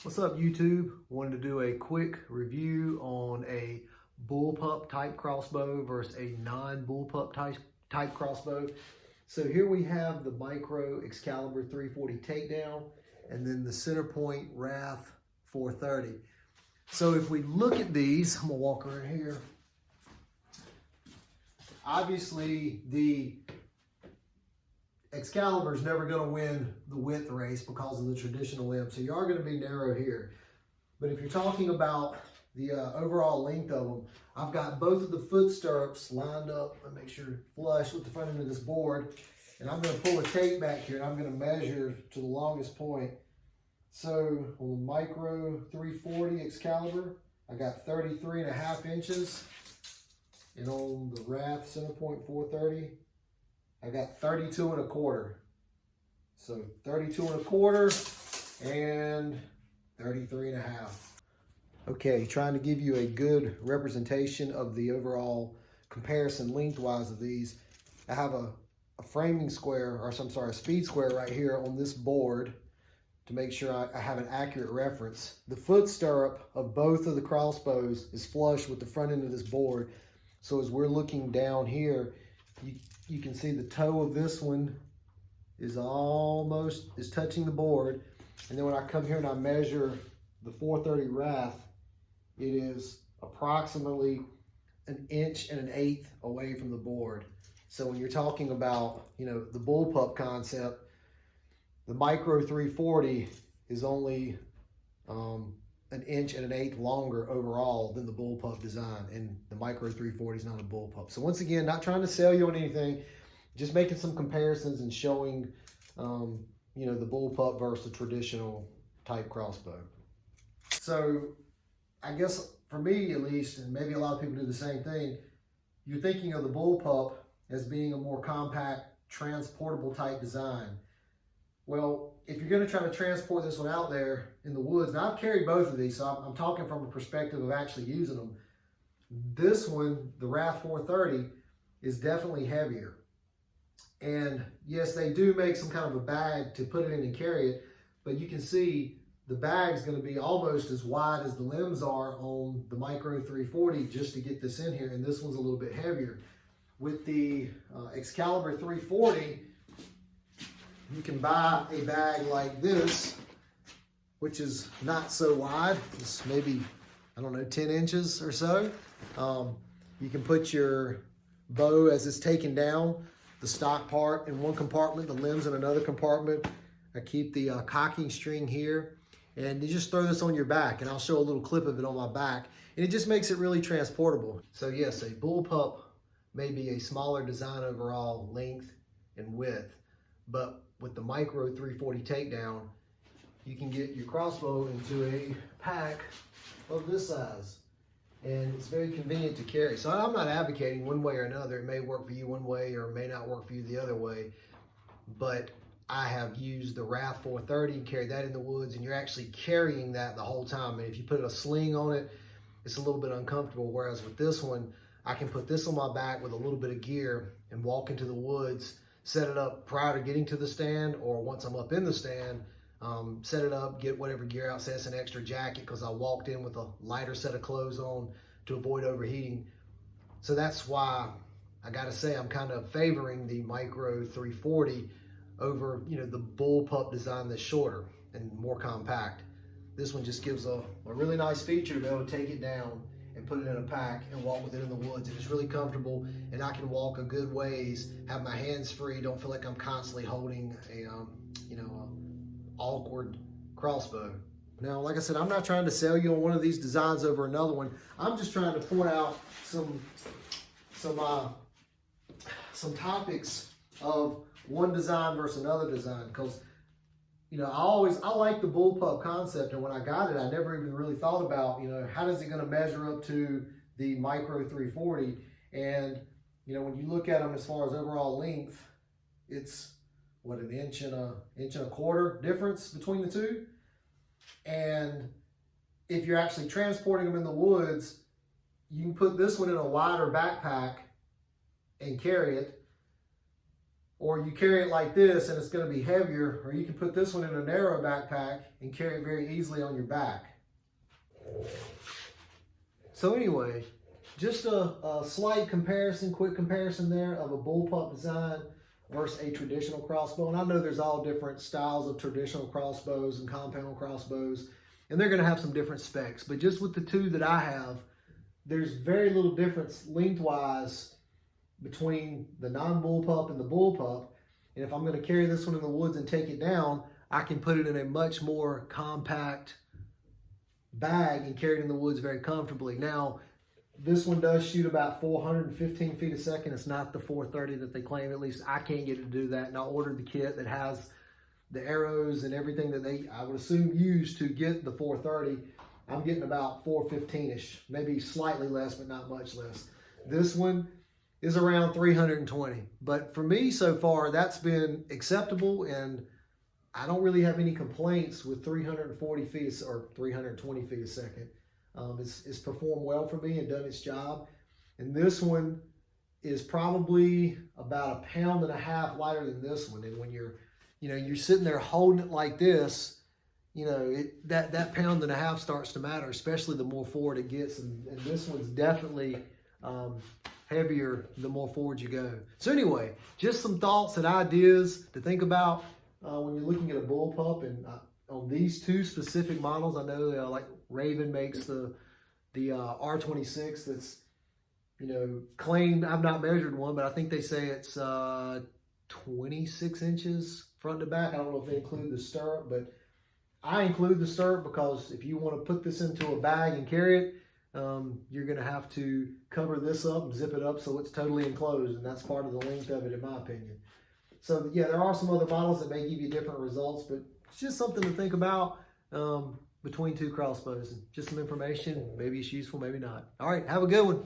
What's up, YouTube? Wanted to do a quick review on a bullpup type crossbow versus a non-bullpup type crossbow. So here we have the Micro Excalibur 340 takedown and then the Centerpoint Wrath 430. So if we look at these, I'm gonna walk around here. Obviously the Excalibur is never going to win the width race because of the traditional limb, so you are going to be narrow here. But if you're talking about the overall length of them, I've got both of the foot stirrups lined up and make sure flush with the front end of this board. And I'm going to pull a tape back here and I'm going to measure to the longest point. So on the Micro 340 Excalibur, I got 33.5 inches. And on the Wrath Centerpoint 430, I got 32.25. So 32.25 and 33.5. Okay, trying to give you a good representation of the overall comparison lengthwise of these. I have a framing square, or I'm sorry, a speed square right here on this board to make sure I have an accurate reference. The foot stirrup of both of the crossbows is flush with the front end of this board. So as we're looking down here, you can see the toe of this one is touching the board. And then when I come here and I measure the 430 Wrath, it is approximately 1 1/8 inches away from the board. So when you're talking about, the bullpup concept, the Micro 340 is only 1 1/8 inches longer overall than the bullpup design, and the Micro 340 is not a bullpup. So once again, not trying to sell you on anything, just making some comparisons and showing, the bullpup versus the traditional type crossbow. So I guess for me at least, and maybe a lot of people do the same thing, you're thinking of the bullpup as being a more compact, transportable type design. Well, if you're going to try to transport this one out there in the woods, now I've carried both of these, so I'm talking from a perspective of actually using them. This one, the Wrath 430, is definitely heavier. And yes, they do make some kind of a bag to put it in and carry it, but you can see the bag's going to be almost as wide as the limbs are on the Micro 340 just to get this in here, and this one's a little bit heavier. With the Excalibur 340, you can buy a bag like this, which is not so wide. It's maybe, 10 inches or so. You can put your bow as it's taken down, the stock part in one compartment, the limbs in another compartment. I keep the cocking string here, and you just throw this on your back, and I'll show a little clip of it on my back, and it just makes it really transportable. So yes, a bullpup may be a smaller design overall length and width, but with the Micro 340 takedown, you can get your crossbow into a pack of this size, and it's very convenient to carry. So I'm not advocating one way or another. It may work for you one way or it may not work for you the other way, but I have used the Wrath 430 and carried that in the woods, and you're actually carrying that the whole time. And if you put a sling on it, it's a little bit uncomfortable, whereas with this one, I can put this on my back with a little bit of gear and walk into the woods, set it up prior to getting to the stand, or once I'm up in the stand, set it up, get whatever gear out. Say it's an extra jacket because I walked in with a lighter set of clothes on to avoid overheating. So that's why I gotta say I'm kind of favoring the Micro 340 over, the bullpup design that's shorter and more compact. This one just gives a really nice feature to be able to take it down and put it in a pack and walk with it in the woods. And it's really comfortable, and I can walk a good ways, have my hands free, don't feel like I'm constantly holding a awkward crossbow. Now, like I said, I'm not trying to sell you on one of these designs over another one. I'm just trying to point out some topics of one design versus another design, because I like the bullpup concept, and when I got it, I never even really thought about, how is it going to measure up to the Micro 340? And, when you look at them as far as overall length, it's, what, 1 inch and a 1/4 difference between the two? And if you're actually transporting them in the woods, you can put this one in a wider backpack and carry it. or you carry it like this and it's going to be heavier, or you can put this one in a narrow backpack and carry it very easily on your back. So anyway, just a slight comparison, quick comparison there of a Bullpup design versus a traditional crossbow. And I know there's all different styles of traditional crossbows and compound crossbows, and they're going to have some different specs. But just with the two that I have, there's very little difference lengthwise between the non-Bullpup and the Bullpup. And if I'm going to carry this one in the woods and take it down, I can put it in a much more compact bag and carry it in the woods very comfortably. Now, this one does shoot about 415 feet a second. It's not the 430 that they claim. At least I can't get it to do that. And I ordered the kit that has the arrows and everything that they, I would assume, use to get the 430. I'm getting about 415-ish, maybe slightly less, but not much less. This one is around 320. But for me so far, that's been acceptable, and I don't really have any complaints with 340 feet or 320 feet a second. It's performed well for me and done its job. And this one is probably about 1.5 pounds lighter than this one. And when you're sitting there holding it like this, that 1.5 pounds starts to matter, especially the more forward it gets. And this one's definitely heavier the more forward you go. So anyway, just some thoughts and ideas to think about when you're looking at a Bullpup. And on these two specific models, I know like Raven makes the R26 that's, claimed, I've not measured one, but I think they say it's 26 inches front to back. I don't know if they include the stirrup, but I include the stirrup because if you want to put this into a bag and carry it, you're going to have to cover this up and zip it up so it's totally enclosed, and that's part of the length of it, in my opinion. So yeah, there are some other models that may give you different results, but it's just something to think about between two crossbows, and just some information. Maybe it's useful, maybe not. All right, have a good one.